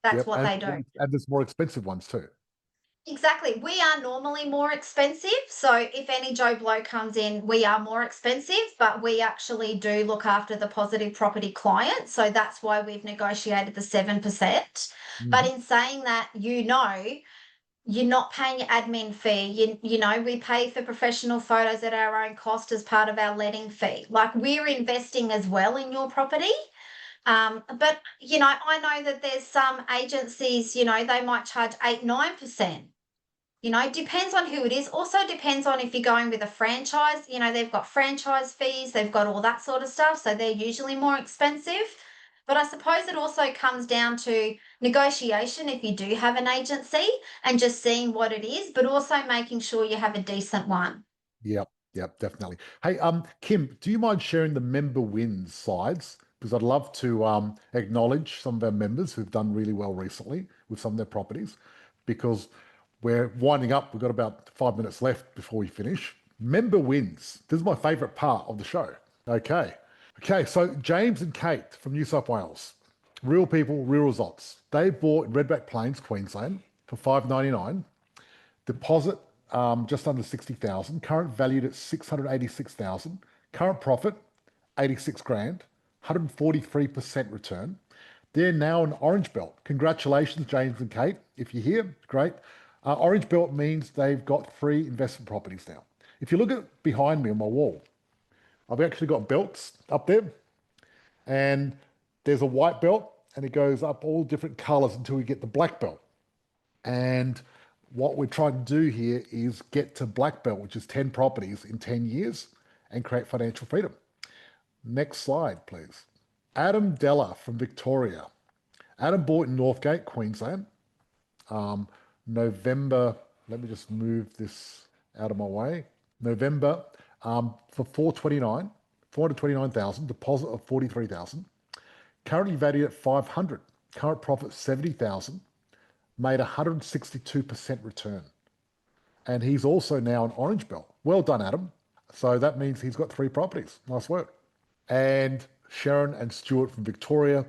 That's yep, what they do. and there's more expensive ones too. Exactly. We are normally more expensive. So if any Joe Blow comes in, we are more expensive, but we actually do look after the positive property client. So that's why we've negotiated the 7%. But in saying that, you're not paying your admin fee. We pay for professional photos at our own cost as part of our letting fee. Like we're investing as well in your property. But I know that there's some agencies, they might charge 8-9%. Depends on who it is. Also depends on if you're going with a franchise. They've got franchise fees, they've got all that sort of stuff. So they're usually more expensive. But I suppose it also comes down to negotiation if you do have an agency and just seeing what it is, but also making sure you have a decent one. Yep, definitely. Hey, Kim, do you mind sharing the member wins slides? Because I'd love to acknowledge some of our members who've done really well recently with some of their properties, because we're winding up. We've got about 5 minutes left before we finish. Member wins. This is my favourite part of the show. Okay, so James and Kate from New South Wales. Real people, real results. They bought in Redback Plains, Queensland for $599. Deposit just under 60,000. Current valued at 686,000. Current profit 86 grand. 143% return. They're now an Orange Belt. Congratulations, James and Kate. If you're here, great. Orange Belt means they've got 3 investment properties now. If you look at behind me on my wall, I've actually got belts up there, and there's a white belt, and it goes up all different colors until we get the black belt. And what we're trying to do here is get to black belt, which is 10 properties in 10 years, and create financial freedom. Next slide, please. Adam Della from Victoria. Adam bought in Northgate, Queensland. November, let me just move this out of my way. November for 429,000, deposit of 43,000. Currently valued at 500. Current profit 70,000. Made 162% return. And he's also now an Orange Belt. Well done, Adam. So that means he's got 3 properties. Nice work. And Sharon and Stuart from Victoria.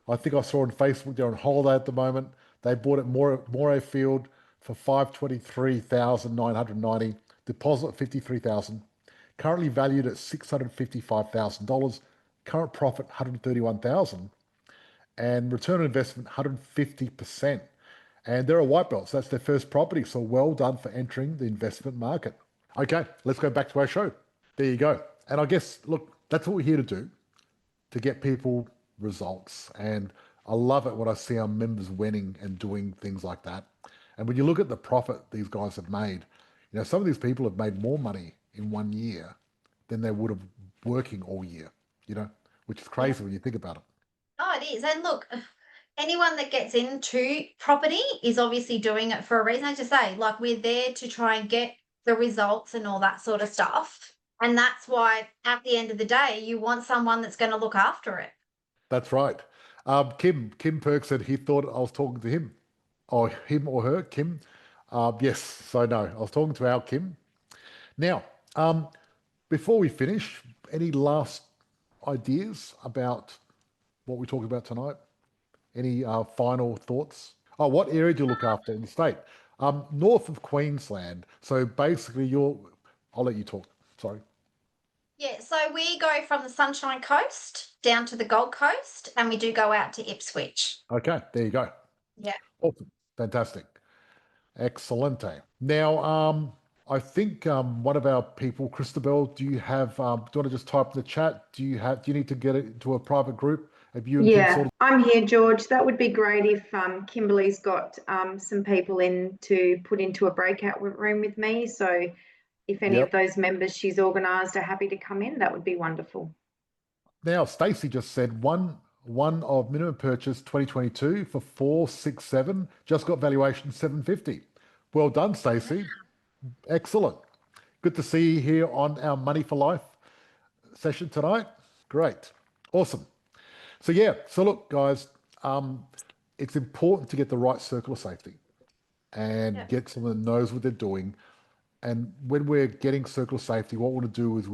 I think I saw on Facebook they're on holiday at the moment. They bought it Morayfield for 523,990. Deposit 53,000. Currently valued at $655,000. Current profit 131,000. And return on investment 150%. And they're a white belt, so that's their first property. So well done for entering the investment market. Okay, let's go back to our show. There you go. And I guess, look, that's what we're here to do, to get people results. And I love it when I see our members winning and doing things like that. And when you look at the profit these guys have made, some of these people have made more money in 1 year than they would have working all year, which is crazy when you think about it. Oh, it is. And look, anyone that gets into property is obviously doing it for a reason. As you say, like we're there to try and get the results and all that sort of stuff. And that's why at the end of the day, you want someone that's going to look after it. That's right. Kim Perk said he thought I was talking to him, or him or her, Kim. Yes, so no, I was talking to our Kim. Now, before we finish, any last ideas about what we talked about tonight? Any final thoughts? Oh, what area do you look after in the state? North of Queensland. So basically, I'll let you talk. Sorry. Yeah, so we go from the Sunshine Coast down to the Gold Coast, and we do go out to Ipswich. Okay, there you go. Yeah. Awesome. Fantastic. Excellente. Now, I think one of our people, Christabel, do you have, do you want to just type in the chat? Do you need to get it into a private group? Have you and Kim Yeah, sorted? I'm here, George. That would be great if Kimberly's got some people in to put into a breakout room with me. So if any of Yep. those members she's organised are happy to come in, that would be wonderful. Now, Stacey just said one of minimum purchase 2022 for 467, just got valuation 750. Well done, Stacey. Excellent. Good to see you here on our Money for Life session tonight. Great. Awesome. So yeah, so look, guys, it's important to get the right circle of safety and Yeah. get someone that knows what they're doing. And when we're getting circle of safety, what we want to do is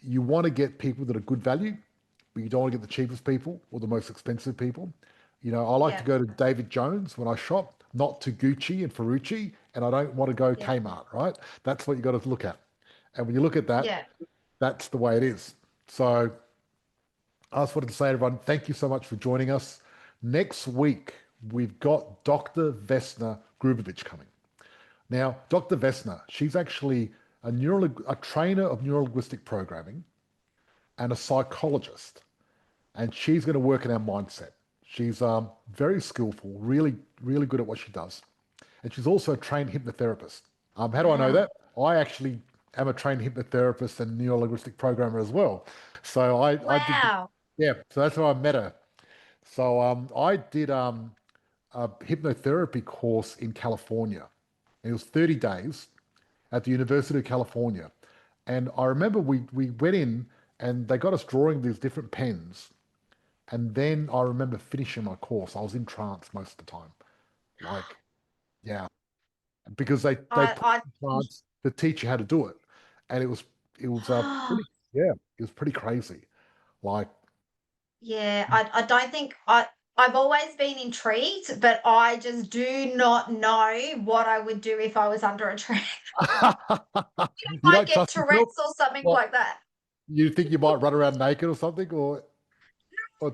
you want to get people that are good value, but you don't want to get the cheapest people or the most expensive people. I like to Yeah. go to David Jones when I shop, not to Gucci and Ferrucci, and I don't want to go Yeah. Kmart, right? That's what you got to look at. And when you look at that, Yeah. that's the way it is. So I just wanted to say, everyone, thank you so much for joining us. Next week, we've got Dr. Vesna Grubovich coming. Now, Dr. Vesna, she's actually a trainer of neurolinguistic programming and a psychologist, and she's going to work in our mindset. She's very skillful, really, really good at what she does. And she's also a trained hypnotherapist. How do I know Wow. that? I actually am a trained hypnotherapist and neurolinguistic programmer as well. So I did, Wow. yeah, so that's how I met her. So I did a hypnotherapy course in California. It was 30 days at the University of California. And I remember we went in and they got us drawing these different pens. And then I remember finishing my course. I was in trance most of the time. Like, yeah, because they put I you in trance to teach you how to do it. And it was I pretty, yeah, it was pretty crazy. Like, Yeah, I don't think I've always been intrigued, but I just do not know what I would do if I was under a tree. If you I don't get trust yourself? Tourette's or something Well, like that. you think you might run around naked or something, or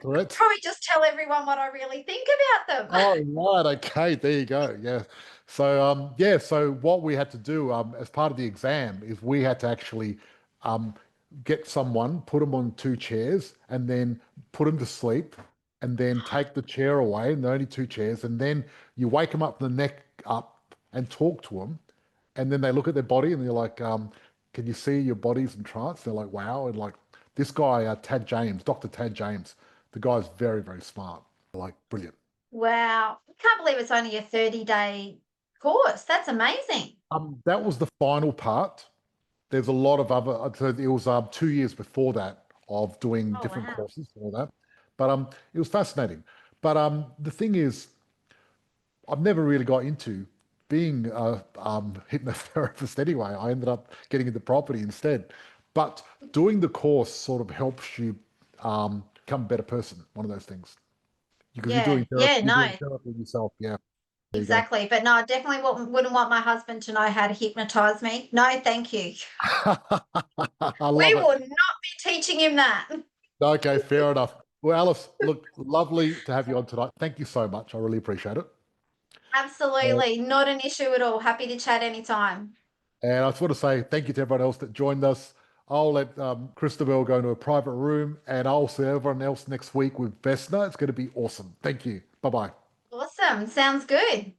Tourette's? Probably just tell everyone what I really think about them. Oh, right. Okay. There you go. Yeah. So, yeah. So what we had to do, as part of the exam is we had to actually, um, get someone, put them on two chairs and then put them to sleep and then take the chair away and the only two chairs. And then you wake them up from the neck up and talk to them. And then they look at their body and they're like, can you see your body's in trance? They're like, wow. And like this guy, Tad James, Dr. Tad James, the guy's very, very smart. Like, brilliant. Wow. I can't believe it's only a 30-day course. That's amazing. That was the final part. There's a lot of other. So it was 2 years before that of doing Oh different wow. courses and all that. But it was fascinating. But the thing is, I've never really got into being a hypnotherapist anyway. I ended up getting into property instead. But doing the course sort of helps you become a better person. One of those things because you're Yeah. doing therapy. Yeah, You're no. doing therapy yourself. Yeah. There you go. Exactly. But no, I definitely wouldn't want my husband to know how to hypnotize me. No, thank you. I We love it. will not be teaching him that. Okay, fair enough. Well, Alice, look, lovely to have you on tonight. Thank you so much. I really appreciate it. Uh, Absolutely. Not an issue at all. Happy to chat anytime. And I just want to say thank you to everyone else that joined us. I'll let Christabel go into a private room and I'll see everyone else next week with Vesna. It's going to be awesome. Thank you. Bye bye. Awesome. Sounds good.